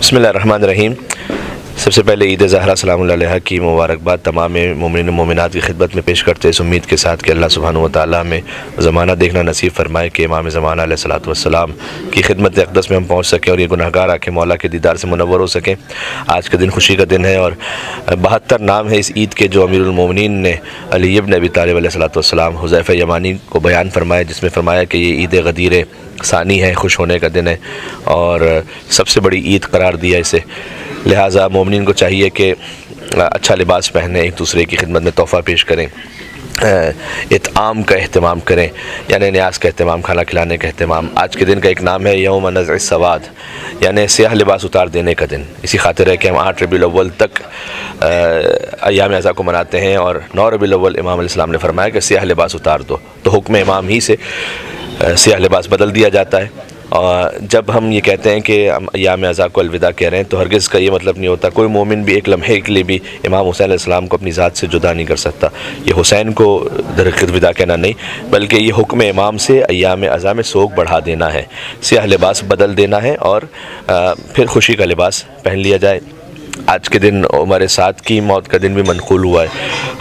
बिस्मिल्लाहिर्रहमानिर्रहीम। सबसे पहले ईद ज़हरा सलामुल्लाह अलैहा की मुबारकबाद तमाम मोमिन मोमिनात की खिदमत में पेश करते इस उम्मीद के साथ कि अल्लाह सुब्हानहू व तआला में ज़माना देखना नसीब फरमाए कि इमाम ज़माना अलैहिस्सलातु वस्सलाम की खिदमत अक़दस में हम पहुँच सकें और ये गुनहगार आके मौला के दीदार से मुनव्वर हो सकें। आज के दिन खुशी का दिन है और 72 नाम है इस ईद के जो अमीरुल मोमिनीन ने अली इब्न अबी तालिब अलैहिस्सलातु वस्सलाम हुज़ैफ़ा यमानी को बयान फरमाया, जिसमें फरमाया कि ये ईद गदीर सानी है, खुश होने का दिन है और सबसे बड़ी ईद करार दिया इसे। लिहाजा मोमिनीन को चाहिए कि अच्छा लिबास पहने, एक दूसरे की खिदमत में तोहफ़ा पेश करें, इत्आम का अहतमाम करें, यानी न्यास का अहतमाम, खाना खिलाने का अहतमाम। आज के दिन का एक नाम है यौम नज़्अ सवाद, यानी स्याह लिबास उतार देने का दिन। इसी खातिर है कि हम 8 रबीउल अव्वल तक अय्याम अज़ा को मनाते हैं और 9 रबीउल अव्वल इमाम अलैहिस्सलाम ने फरमाया कि स्याह लिबास उतार दो, तो हुक्म इमाम ही से स्याह लिबास बदल दिया जाता है। और जब हम ये कहते हैं कि हम अय्याम अज़ा को अलविदा कह रहे हैं तो हरगिज़ का ये मतलब नहीं होता, कोई मोमिन भी एक लम्हे के लिए भी इमाम हुसैन अलैहिस्सलाम को अपनी ज़ात से जुदा नहीं कर सकता। ये हुसैन को दरख़त विदा कहना नहीं, बल्कि ये हुक्म इमाम से अय्याम अज़ा में सोग बढ़ा देना है, स्याह लिबास बदल देना है और फिर खुशी का लिबास पहन लिया जाए। आज के दिन उमर साद की मौत का दिन भी मनक़ूल हुआ है।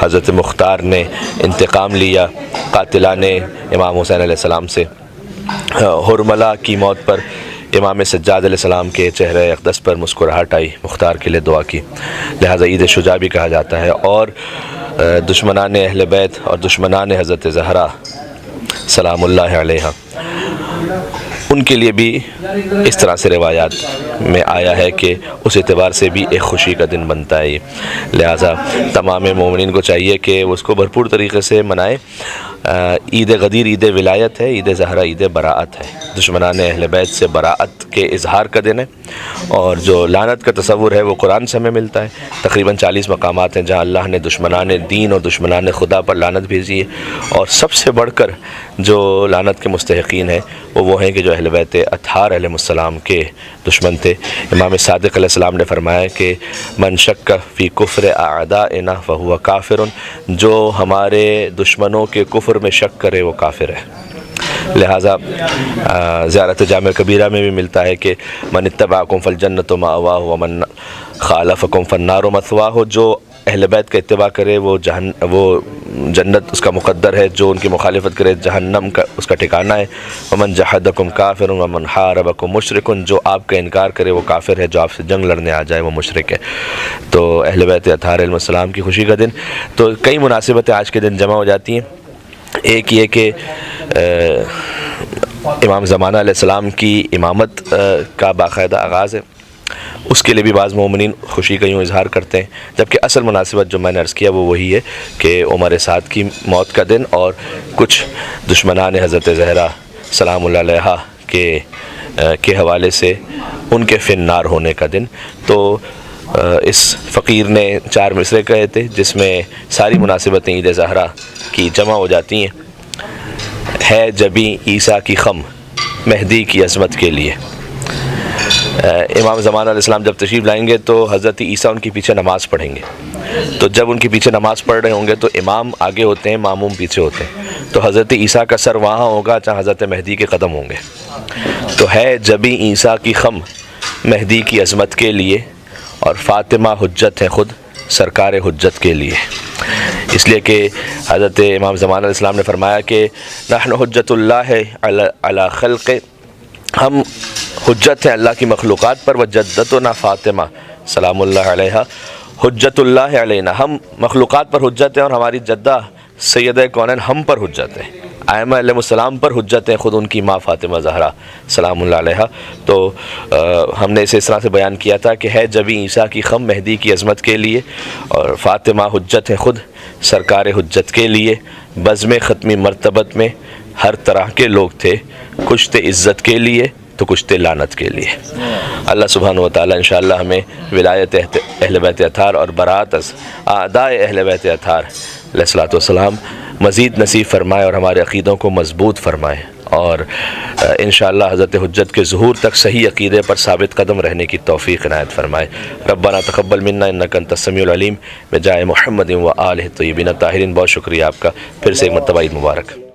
हज़रत मुख्तार ने इंतकाम लिया कातिलाने इमाम हुसैन अलैहिस्सलाम से। हुरमला की मौत पर इमाम सज्जाद अलैहिस्सलाम के चेहरे अक़दस पर मुस्कुराहट आई, मुख्तार के लिए दुआ की। लिहाजा ईद शुजा भी कहा जाता है। और दुश्मनान अहले बैत और दुश्मनान हज़रत ज़हरा सलामुल्लाह अलैहा, उनके लिए भी इस तरह से रिवायात में आया है कि उस एतबार से भी एक खुशी का दिन बनता है ये। लिहाजा तमाम मोमिनीन को चाहिए कि उसको भरपूर तरीक़े से मनाएं। ईद गदीर ईद विलायत है, ईद ज़हरा ईद बराअत है। दुश्मनान अहले बैत से बराअत के इजहार का दिन है और जो लानत का तसव्वुर है वो कुरान से हमें मिलता है। तकरीबन 40 मकामात हैं जहाँ अल्लाह ने दुश्मनान दीन और दुश्मनान खुदा पर लानत भेजी है और सबसे बढ़कर जो लानत के मुस्तहिकीन हैं वो हैं कि जो अहले बैत अत्हार अलैहिस्सलाम के दुश्मन थे। इमाम सादिक़ अलैहिस्सलाम ने फरमाया कि मन शक्क फ़ी कुफ़्र अअदाइना फ़हुव काफ़िरुन, जो हमारे दुश्मनों के कुफ्र में शक करे वो काफिर है। लिहाजा ज़ियारत जामे कबीरा में भी मिलता है कि मन इत्तबाअकुम फल जन्नतु मअवाहु व मन खालफ़कुम फन्नारु मथवाहु, जो अहले बैत का इत्तिबा करे वो जन्नत उसका मुक़द्दर है, जो उनकी मुखालिफत करे जहन्नम का उसका ठिकाना है। वमन जहदकुम काफ़िरुन वमन हारबकुम मुशरिकुन, जो आपका इनकार करे वो काफिर है, जो आपसे जंग लड़ने आ जाए वो मुशरिक है। तो अहले बैत अत्हार अलैहिस्सलाम की खुशी का दिन, तो कई मुनासिबतें आज के दिन जमा हो जाती हैं। एक ये कि इमाम ज़माना अलैहिस्सलाम की इमामत का बाकायदा आगाज़ है, उसके लिए भी बाज़ मोमिनीन खुशी का यूँ इजहार करते हैं। जबकि असल मुनासिबत जो मैंने अर्ज़ किया वो वही है कि उमर साद की मौत का दिन और कुछ दुश्मनान हज़रत ज़हरा सलामुल्लाह अलैहा के हवाले से उनके फिन्नार होने का दिन। तो इस फ़कीर ने 4 मिसरे कहे थे जिसमें सारी मुनासिबतें ईद ज़हरा की जमा हो जाती हैं। है जबी ईसा की खम मेहदी की अज़मत के लिए। इमाम ज़माना अलैहिस्सलाम जब तशरीफ़ लाएंगे तो हज़रत ईसा उनके पीछे नमाज़ पढ़ेंगे, तो जब उनके पीछे नमाज़ पढ़ रहे होंगे तो इमाम आगे होते हैं, मामूम पीछे होते हैं। तो हज़रत ईसा का सर वहाँ होगा जहाँ हज़रत मेहदी के कदम होंगे। तो है जबी ईसा की खम मेहदी की अज़मत के लिए और फ़ातिमा हुज्जत है ख़ुद सरकार हुज्जत के लिए। इसलिए कि हज़रत इमाम ज़माना अलैहिस्सलाम ने फरमाया कि नहनु हुज्जतुल्लाह अला खल्क़, हम हुज्जत है अल्लाह की मखलूक़ात पर, व जद्दतुना फ़ातिमा सलामुल्लाह अलैहा हुज्जतुल्लाह अलैना, हम मखलूक़ात पर हुज्जत हैं और हमारी जद्दा सैयदा कौनैन हम पर हुज्जत है, आइम्मा अलैहिस्सलाम पर हुज्जत है ख़ुद उनकी माँ फ़ातिमा ज़हरा सलामुल्लाह अलैहा। तो हमने इसे इस तरह से बयान किया था कि है जबी ईसा की खम मेहदी की अज़मत के लिए और फ़ातिमा हुज्जत है ख़ुद सरकार हुज्जत के लिए। बज़्म ख़त्मी मरतबत में हर तरह के लोग थे, कुछ थे इज़्ज़त के लिए तो कुछ थे लानत के लिए। अल्लाह सुब्हानहू व तआला इंशाअल्लाह हमें विलायत अहले बैत अत्हार और बराअत आदाए अहले बैत अत्हार अलैहिस्सलातु वस्सलाम मज़ीद नसीब फ़रमाए और हमारे अक़ीदों को मज़बूत फ़रमाए और इंशाअल्लाह हज़रत हुज्जत के ज़ुहूर तक सही अक़ीदे पर साबित कदम रहने की तौफ़ीक़ इनायत फ़रमाए। रब्बना तक़ब्बल मिन्ना इन्नका अंतस समीउल अलीम, बिजाए मुहम्मदिन व आलिहि तय्यबीन ताहिरीन। बहुत शुक्रिया आपका, फिर से एक मरतबा ईद मुबारक।